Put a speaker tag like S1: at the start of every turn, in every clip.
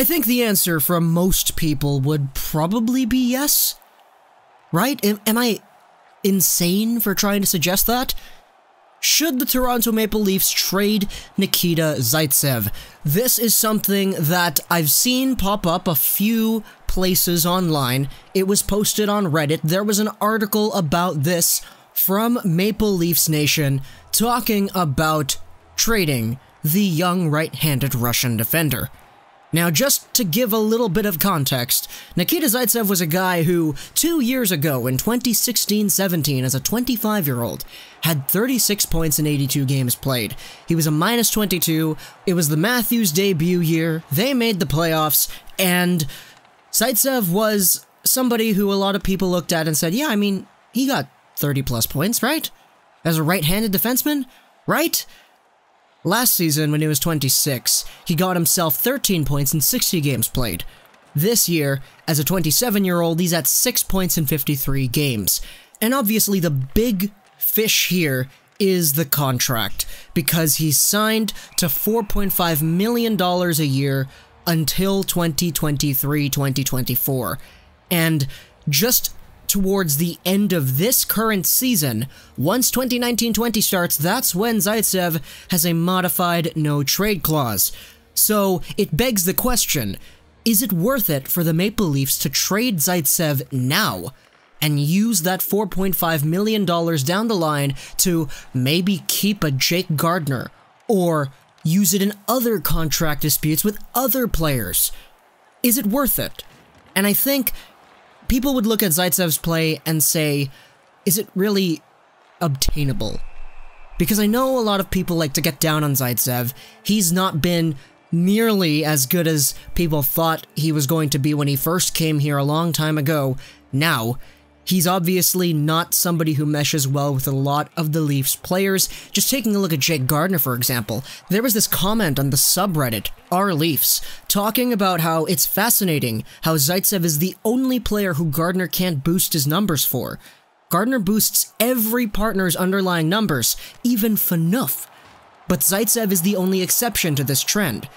S1: I think the answer from most people would probably be yes. Right? Am I insane for trying to suggest that? Should the Toronto Maple Leafs trade Nikita Zaitsev? This is something that I've seen pop up a few places online. It was posted on Reddit. There was an article about this from Maple Leafs Nation talking about trading the young right-handed Russian defender. Now, just to give a little bit of context, Nikita Zaitsev was a guy who, 2 years ago in 2016-17, as a 25-year-old, had 36 points in 82 games played. He was a -22, it was the Matthews debut year, they made the playoffs, and Zaitsev was somebody who a lot of people looked at and said, yeah, I mean, he got 30-plus points, right? As a right-handed defenseman, right? Last season, when he was 26, he got himself 13 points in 60 games played. This year, as a 27-year-old, he's at 6 points in 53 games. And obviously the big fish here is the contract, because he's signed to $4.5 million a year until 2023-2024. And just towards the end of this current season, once 2019-20 starts, that's when Zaitsev has a modified no-trade clause. So it begs the question, is it worth it for the Maple Leafs to trade Zaitsev now and use that $4.5 million down the line to maybe keep a Jake Gardiner, or use it in other contract disputes with other players? Is it worth it? And I think people would look at Zaitsev's play and say, is it really obtainable? Because I know a lot of people like to get down on Zaitsev. He's not been nearly as good as people thought he was going to be when he first came here a long time ago. Now, he's obviously not somebody who meshes well with a lot of the Leafs players. Just taking a look at Jake Gardiner, for example, there was this comment on the subreddit, Our Leafs, talking about how it's fascinating how Zaitsev is the only player who Gardiner can't boost his numbers for. Gardiner boosts every partner's underlying numbers, even Phaneuf. But Zaitsev is the only exception to this trend.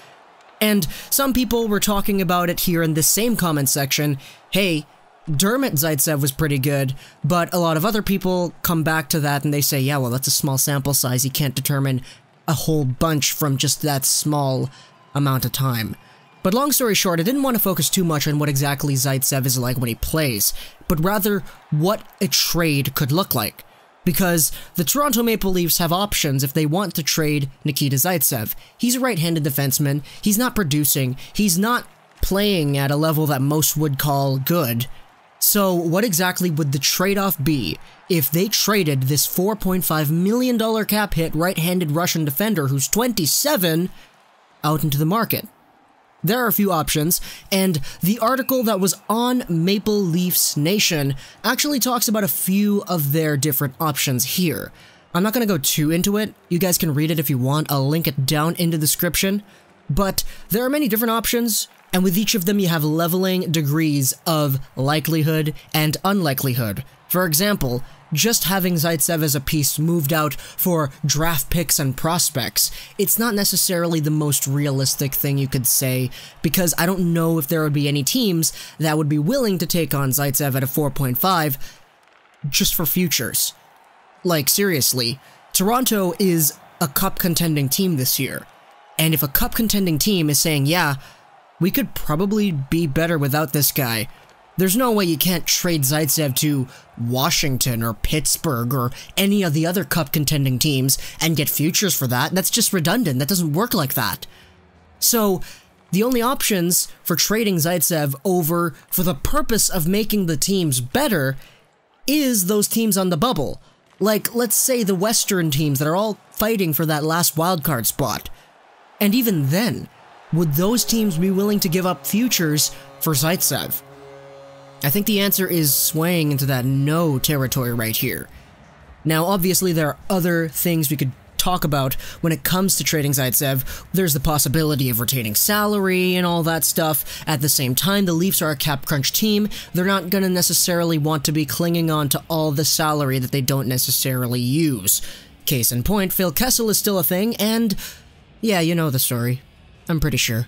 S1: And some people were talking about it here in this same comment section. Hey, Dermot Zaitsev was pretty good, but a lot of other people come back to that and they say, yeah, well, that's a small sample size. You can't determine a whole bunch from just that small amount of time. But long story short, I didn't want to focus too much on what exactly Zaitsev is like when he plays, but rather what a trade could look like. Because the Toronto Maple Leafs have options if they want to trade Nikita Zaitsev. He's a right-handed defenseman, he's not producing, he's not playing at a level that most would call good. So what exactly would the trade-off be if they traded this $4.5 million cap hit right-handed Russian defender who's 27 out into the market? There are a few options, and the article that was on Maple Leafs Nation actually talks about a few of their different options here. I'm not going to go too into it, you guys can read it if you want, I'll link it down in the description, but there are many different options, and with each of them you have leveling degrees of likelihood and unlikelihood. For example, just having Zaitsev as a piece moved out for draft picks and prospects, it's not necessarily the most realistic thing you could say, because I don't know if there would be any teams that would be willing to take on Zaitsev at a 4.5 just for futures. Like, seriously, Toronto is a cup contending team this year, and if a cup contending team is saying, yeah, we could probably be better without this guy, there's no way you can't trade Zaitsev to Washington or Pittsburgh or any of the other cup contending teams and get futures for that. That's just redundant. That doesn't work like that. So the only options for trading Zaitsev over for the purpose of making the teams better is those teams on the bubble. Like, let's say the Western teams that are all fighting for that last wildcard spot. And even then, would those teams be willing to give up futures for Zaitsev? I think the answer is swaying into that no territory right here. Now, obviously, there are other things we could talk about when it comes to trading Zaitsev. There's the possibility of retaining salary and all that stuff. At the same time, the Leafs are a cap crunch team. They're not going to necessarily want to be clinging on to all the salary that they don't necessarily use. Case in point, Phil Kessel is still a thing, and yeah, you know the story. I'm pretty sure.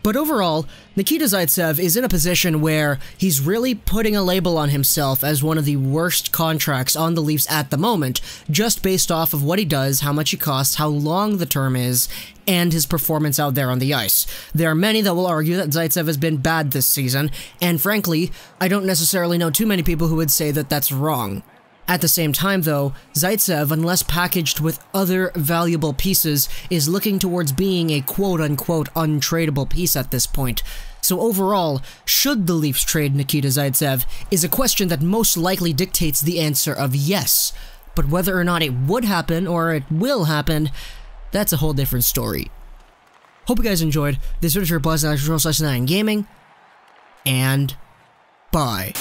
S1: But overall, Nikita Zaitsev is in a position where he's really putting a label on himself as one of the worst contracts on the Leafs at the moment, just based off of what he does, how much he costs, how long the term is, and his performance out there on the ice. There are many that will argue that Zaitsev has been bad this season, and frankly, I don't necessarily know too many people who would say that that's wrong. At the same time though, Zaitsev, unless packaged with other valuable pieces, is looking towards being a quote-unquote untradeable piece at this point. So overall, should the Leafs trade Nikita Zaitsev is a question that most likely dictates the answer of yes. But whether or not it would happen or it will happen, that's a whole different story. Hope you guys enjoyed. This was your Buzz /9 Gaming, and bye.